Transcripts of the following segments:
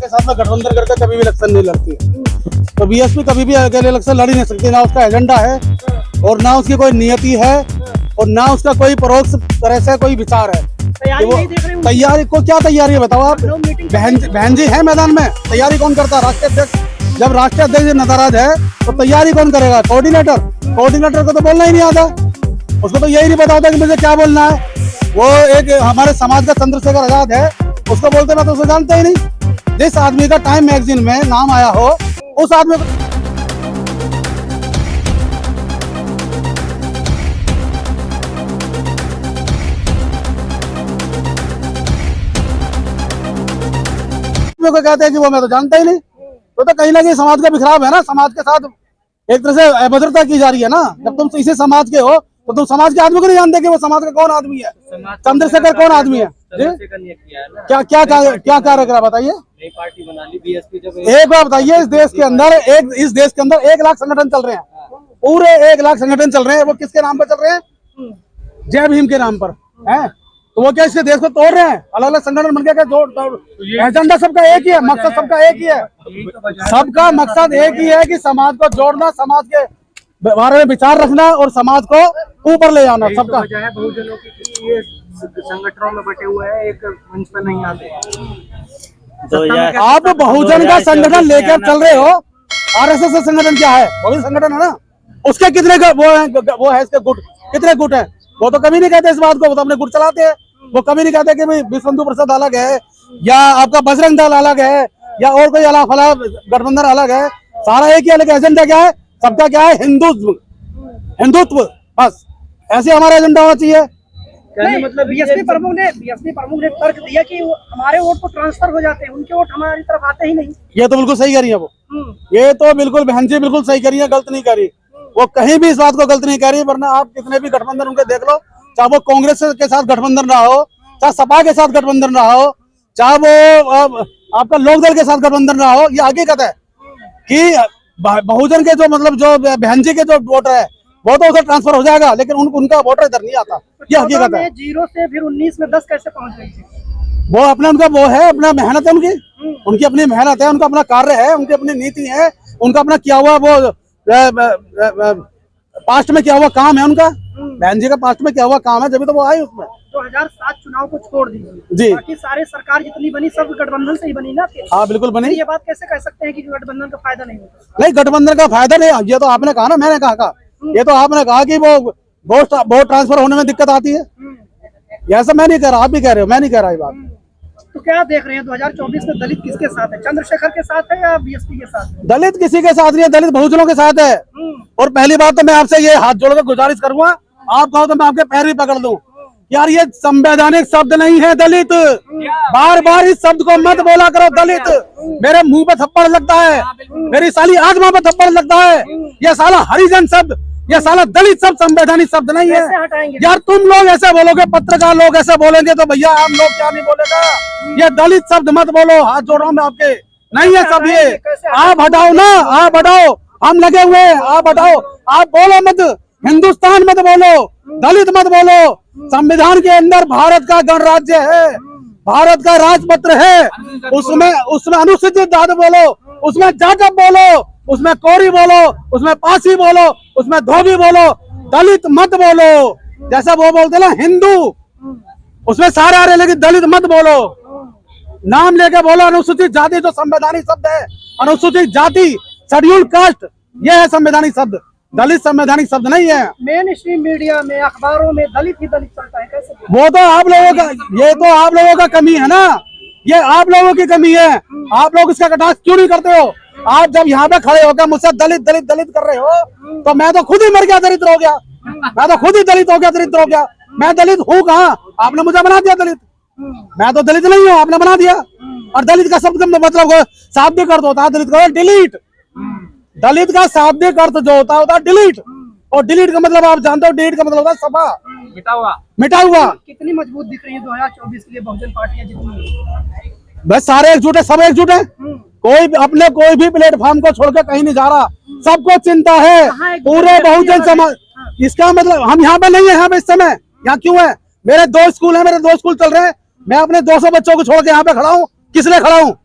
के साथ में गठबंधन करके कभी भी इलेक्शन नहीं लड़ती। तो बीएसपी कभी भी अकेले इलेक्शन लड़ ही नहीं सकती, ना उसका एजेंडा है और ना उसकी कोई नियति है और ना उसका कोई परोक्ष तरह से कोई विचार है। तैयारी को क्या तैयारी है बताओ आप? बहन जी है मैदान में, तैयारी कौन करता है? राष्ट्रीय अध्यक्ष। जब राष्ट्रीय अध्यक्ष नाराज है तो तैयारी कौन करेगा? कोऑर्डिनेटर को तो बोलना ही नहीं आता, उसको तो यही नहीं पता होता कि मुझे क्या बोलना है। वो एक हमारे समाज का चंद्रशेखर आजाद है, उसको बोलते मैं तो उसे जानते ही नहीं। जिस आदमी का टाइम मैगजीन में नाम आया हो उस आदमी को कहते हैं कि वो मैं तो जानता ही नहीं। तो कहीं ना कहीं समाज का बिखराव है ना, समाज के साथ एक तरह से अभद्रता की जा रही है ना। जब तुम इसी समाज के हो तो तुम समाज के आदमी को नहीं जानते कि वो समाज का कौन आदमी है, चंद्रशेखर कौन आदमी है। क्या क्या क्या कार्य करा बताइए? पार्टी बना ली बीएसपी। जब एक बार बताइए, इस देश के अंदर 1 लाख संगठन चल रहे हैं, पूरे 1 लाख संगठन चल रहे हैं। वो किसके नाम पर चल रहे हैं? जय भीम के नाम पर है। तो वो क्या इसके देश को तोड़ रहे हैं? अलग अलग संगठन बन के एजेंडा सबका एक ही है, मकसद सबका एक ही है। सबका मकसद एक ही है कि समाज को जोड़ना, समाज के बारे में विचार रखना और समाज को ऊपर ले जाना। सबका बहुजनों की ये संगठनों में बटे हुए हैं, एक मंच पर नहीं आते। आप बहुजन का संगठन लेकर चल रहे हो, आरएसएस का संगठन क्या है? वो भी संगठन है ना। उसके कितने वो है इसके गुट, कितने गुट है? वो तो कभी नहीं कहते इस बात को, वो तो अपने गुट चलाते हैं। वो कभी नहीं कहते कि भाई विश्व हिंदू परिषद अलग है या आपका बजरंग दल अलग है या और कोई अलग फला गठबंधन अलग है। सारा एक ही अलग एजेंडा क्या है? सबका क्या है? हिंदुत्व बस। ऐसे हमारा एजेंडा होना चाहिए। मतलब बीएसपी प्रमुख ने तर्क दिया कि हमारे वोट को ट्रांसफर हो जाते हैं, उनके वोट हमारी तरफ आते ही नहीं। ये तो बिल्कुल सही कह रही है वो, ये तो बिल्कुल बहन जी बिल्कुल सही कह रही है, गलत नहीं कह रही वो, कहीं भी इस बात को गलत नहीं कह रही। वरना आप कितने भी गठबंधन उनके देख लो, चाहे वो कांग्रेस के साथ गठबंधन रहा हो, चाहे सपा के साथ गठबंधन रहा हो, चाहे वो आपका लोकदल के साथ गठबंधन रहा हो, ये हकीकत है कि बहुजन के जो मतलब जो बहन जी के जो वोटर है वो तो उधर ट्रांसफर हो जाएगा, लेकिन उनका वोटर इधर नहीं आता। ये हकीकत है। 0 से फिर 19 में 10 कैसे पहुंच गई थी? वो अपना उनका वो है, अपना मेहनत है उनकी अपनी मेहनत है, उनका अपना कार्य है, उनकी अपनी नीति है, उनका अपना किया हुआ वो पास्ट में क्या हुआ काम है उनका। बहन जी का पास्ट में क्या हुआ काम है, जब तो वो आई उसमें। 2007 चुनाव को छोड़ दीजिए जी, बाकी सारे सरकार जितनी बनी सब गठबंधन से ही बनी ना। हाँ बिल्कुल बनी। ये बात कैसे कह सकते हैं कि गठबंधन का फायदा नहीं होता? नहीं, गठबंधन का फायदा नहीं, ये तो आपने कहा ना, मैंने कहा ये तो आपने कहा कि वो वोट ट्रांसफर होने में दिक्कत आती है। ऐसा मैं नहीं कह रहा, आप भी कह रहे हो, मैं नहीं कह रहा ये बात। तो क्या देख रहे हैं 2024 में दलित किसके साथ है? चंद्रशेखर के साथ है या बीएसपी के साथ है? दलित किसी के साथ नहीं है, दलित बहुजनों के साथ है। और पहली बात तो मैं आपसे ये हाथ जोड़कर गुजारिश करूंगा, आप कहो तो मैं आपके पैर भी पकड़ दूं, यार ये संवैधानिक शब्द नहीं है दलित। बार बार इस शब्द को मत बोला करो दलित। मेरे मुंह पे थप्पड़ लगता है, मेरी साली आत्मा पे थप्पड़ लगता है। ये साला हरिजन शब्द, ये साला दलित शब्द संवैधानिक शब्द नहीं है। यार तुम लोग ऐसे बोलोगे, पत्रकार लोग ऐसे बोलेंगे तो भैया हम लोग क्या नहीं बोलेगा। ये दलित शब्द मत बोलो, हाथ जोड़ रहा हूँ मैं आपके, नहीं है सब ये। आप हटाओ ना, आप हटाओ, हम लगे हुए हैं, आप हटाओ। आप बोलो मत, हिंदुस्तान मत बोलो, दलित मत बोलो। संविधान के अंदर भारत का गणराज्य है, भारत का राजपत्र है, उसमें अनुसूचित जाति बोलो, उसमें जाटव बोलो, उसमें कोरी बोलो, उसमें पासी बोलो, उसमें धोबी बोलो, दलित मत बोलो। जैसा वो बोलते ना हिंदू, उसमें सारे आ रहे, लेकिन दलित मत बोलो। नाम लेके बोलो अनुसूचित जाति, जो संवैधानिक शब्द है। अनुसूचित जाति, शेड्यूल कास्ट, ये है संवैधानिक शब्द, दलित संवैधानिक शब्द नहीं है। मेन स्ट्रीम मीडिया में, अखबारों में दलित ही दलित चलता है, कैसे? वो तो आप लोगों का, ये तो आप लोगों का कमी है ना, ये आप लोगों की कमी है। आप लोग इसका कटाक्ष क्यों नहीं करते हो? आप जब यहाँ पे खड़े होकर मुझसे दलित दलित दलित कर रहे हो तो मैं तो खुद ही मर गया, दरिद्र हो गया। मैं तो खुद ही दलित हो गया, दरिद्र हो गया। मैं दलित हूँ कहाँ? आपने मुझे बना दिया दलित। मैं तो दलित नहीं हूँ, आपने बना दिया। और दलित का शब्द मतलब शाब्दिक अर्थ होता है दलित का डिलीट। दलित का शाब्दिक अर्थ जो होता है डिलीट, और डिलीट का मतलब आप जानते हो, डिलीट का मतलब होता है सफा, मिटा हुआ। कितनी मजबूत दिख रही है 2024 के लिए बहुजन पार्टियां जितनी? बस सारे एकजुट है, सब एकजुट है। कोई भी प्लेटफॉर्म को छोड़कर कहीं नहीं जा रहा, सबको चिंता है पूरे बहुजन समाज। इसका मतलब हम यहाँ पे नहीं है, यहाँ पे इस समय यहाँ क्यों है? मेरे 2 स्कूल है, मेरे 2 स्कूल चल रहे हैं, मैं अपने 200 बच्चों को छोड़ के यहाँ पे खड़ा हूँ। किस लिए खड़ा हूँ?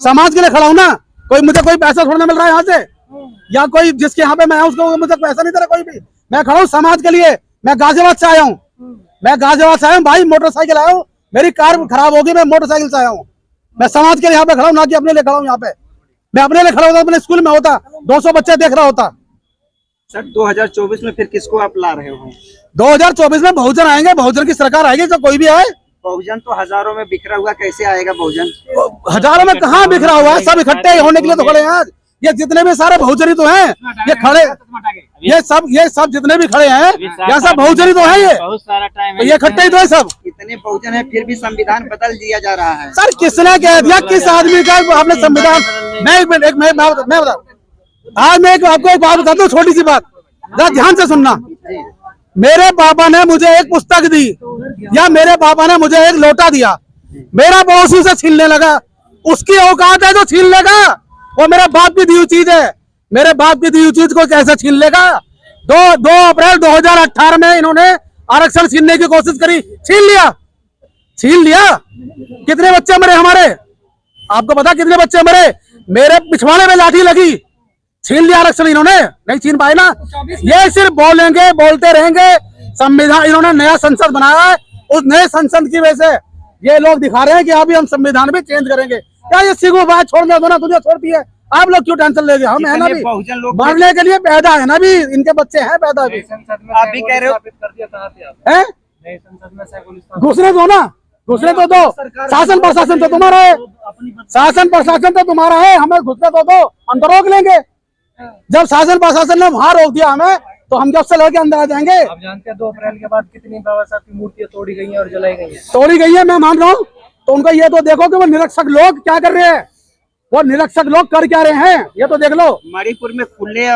समाज के लिए खड़ा हूँ ना। कोई मुझे कोई पैसा थोड़ा ना मिल रहा है यहाँ से, या कोई जिसके यहाँ पे मैं हूँ उसको मुझे पैसा नहीं दे रहा कोई भी। मैं खड़ा हूँ समाज के लिए। मैं गाजियाबाद से आया हूँ, भाई मोटरसाइकिल आया हूँ, मेरी कार खराब होगी, मैं मोटरसाइकिल से आया हूँ। मैं समाज के लिए यहाँ पे खड़ा हूँ, ना कि अपने लिए खड़ा हूँ। यहाँ पे मैं अपने लिए खड़ा होता, अपने स्कूल में होता, 200 बच्चे देख रहा होता। सर 2024 में फिर किसको आप ला रहे हो? 2024 में बहुजन आएंगे, बहुजन की सरकार आएगी, जो कोई भी आए। बहुजन तो हजारों में बिखरा हुआ, कैसे आएगा बहुजन? हजारों में कहाँ बिखरा हुआ है, सब इकट्ठे होने के लिए तो खड़े हैं आज। ये जितने भी सारे बहुजनी तो हैं, ये खड़े, ये सब जितने भी खड़े हैं, ये सब बहुजनी तो है। ये बहुत सारा टाइम ये इकट्ठे ही तो है सब। इतने बहुजन है फिर भी संविधान बदल दिया जा रहा है। सर किसने कह दिया, किस आदमी का आपने संविधान? मैं बता, आज मैं आपको एक बात बताता हूँ, छोटी सी बात, जरा ध्यान से सुनना। मेरे पापा ने मुझे एक पुस्तक दी, या मेरे पापा ने मुझे एक लोटा दिया, मेरा पड़ोसी से छीनने लगा, उसकी औकात है जो छीन लेगा। वो मेरे बाप की दी हुई चीज है, मेरे बाप की दी हुई चीज को कैसे छीन लेगा? 2 अप्रैल 2018 में इन्होंने आरक्षण छीनने की कोशिश करी, छीन लिया। कितने बच्चे मरे हमारे, आपको पता कितने बच्चे मरे? मेरे पिछवाड़े में लाठी लगी, छीन लिया आरक्षण इन्होंने, नहीं छीन पाए ना। ये सिर्फ बोलेंगे, बोलते रहेंगे। संविधान इन्होंने नया संसद बनाया है, उस नए संसद की वजह से ये लोग दिखा रहे हैं कि अभी हम संविधान भी चेंज करेंगे। क्या ये सिखो बात छोड़ने दो ना, तुझे छोड़ती है, आप लोग क्यों टेंशन ले गए? हम है ना भी, मरने के लिए पैदा है ना भी, इनके बच्चे हैं पैदा भी। आप भी कह रहे हो हैं घुसने दो ना, घुसने तो दो। शासन प्रशासन तो तुम्हारा है, शासन प्रशासन तो तुम्हारा है, हमें घुसने तो दो, हम तो रोक लेंगे। जब शासन प्रशासन ने वहां रोक दिया हमें, तो हम जब से लड़के अंदर आ जाएंगे। आप जानते हैं 2 अप्रैल के बाद कितनी बाबा साहब की मूर्तियां तोड़ी गई हैं और जलाई गई हैं? तोड़ी गई है, मैं मान रहा हूँ। तो उनका ये तो देखो कि वो निरक्षक लोग क्या कर रहे हैं, वो निरक्षक लोग कर क्या रहे हैं, ये तो देख लो। मणिपुर में खुले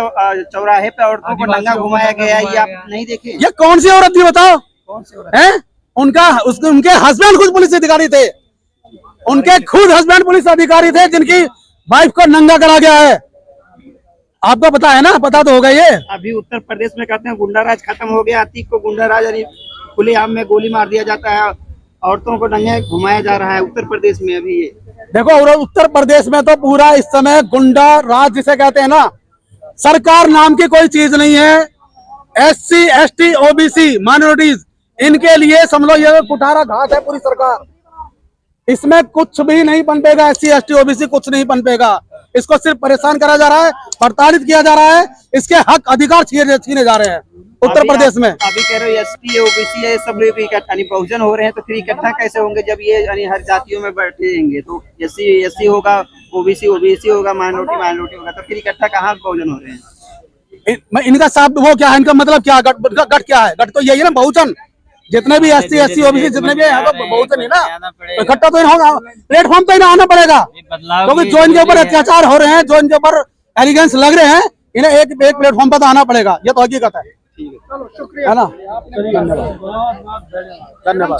चौराहे पे औरतों को नंगा घुमाया गया, ये आप नहीं देखे? ये कौन सी औरत थी बताओ? कौन सी औरत है? उनके हस्बैंड खुद पुलिस अधिकारी थे, उनके खुद हस्बैंड पुलिस अधिकारी थे, जिनकी वाइफ को नंगा करा गया है। आपको पता है ना, पता तो होगा। ये अभी उत्तर प्रदेश में कहते हैं गुंडा राज खत्म हो गया, अतीक को गुंडा राज यानी खुलेआम में गोली मार दिया जाता है, औरतों को नंगे घुमाया जा रहा है उत्तर प्रदेश में। अभी ये देखो, उत्तर प्रदेश में तो पूरा इस समय गुंडा राज जिसे कहते हैं ना, सरकार नाम की कोई चीज नहीं है। SC ST OBC माइनॉरिटीज, इनके लिए समझ लो ये कुठारा घाट है पूरी सरकार। इसमें कुछ भी नहीं पनपेगा, SC ST OBC कुछ नहीं पनपेगा। इसको सिर्फ परेशान करा जा रहा है, प्रताड़ित किया जा रहा है, इसके हक अधिकार छीने जा रहे हैं उत्तर प्रदेश में। अभी कह रहे हो ST OBC है, सब लोग इकट्ठा बहुजन हो रहे हैं, तो फिर इकट्ठा कैसे होंगे जब ये यानी हर जातियों में बैठेंगे? तो SC होगा, OBC होगा, माइनॉरिटी होगा, तो फिर इकट्ठा कहाँ बहुजन हो रहे हैं? इनका साहब वो क्या है, इनका मतलब क्या, गठ क्या है? गठ तो यही है ना, बहुजन। जितने भी SC ST OBC जितने भी है तो बहुजन ही ना, इकट्ठा तो होगा, प्लेटफॉर्म पे आना पड़ेगा। क्योंकि जो इनके ऊपर अत्याचार हो रहे हैं, जो इनके ऊपर एलिगेंस लग रहे हैं, इन्हें एक प्लेटफॉर्म पर तो आना पड़ेगा, ये तो हकीकत है। शुक्रिया है ना। धन्यवाद।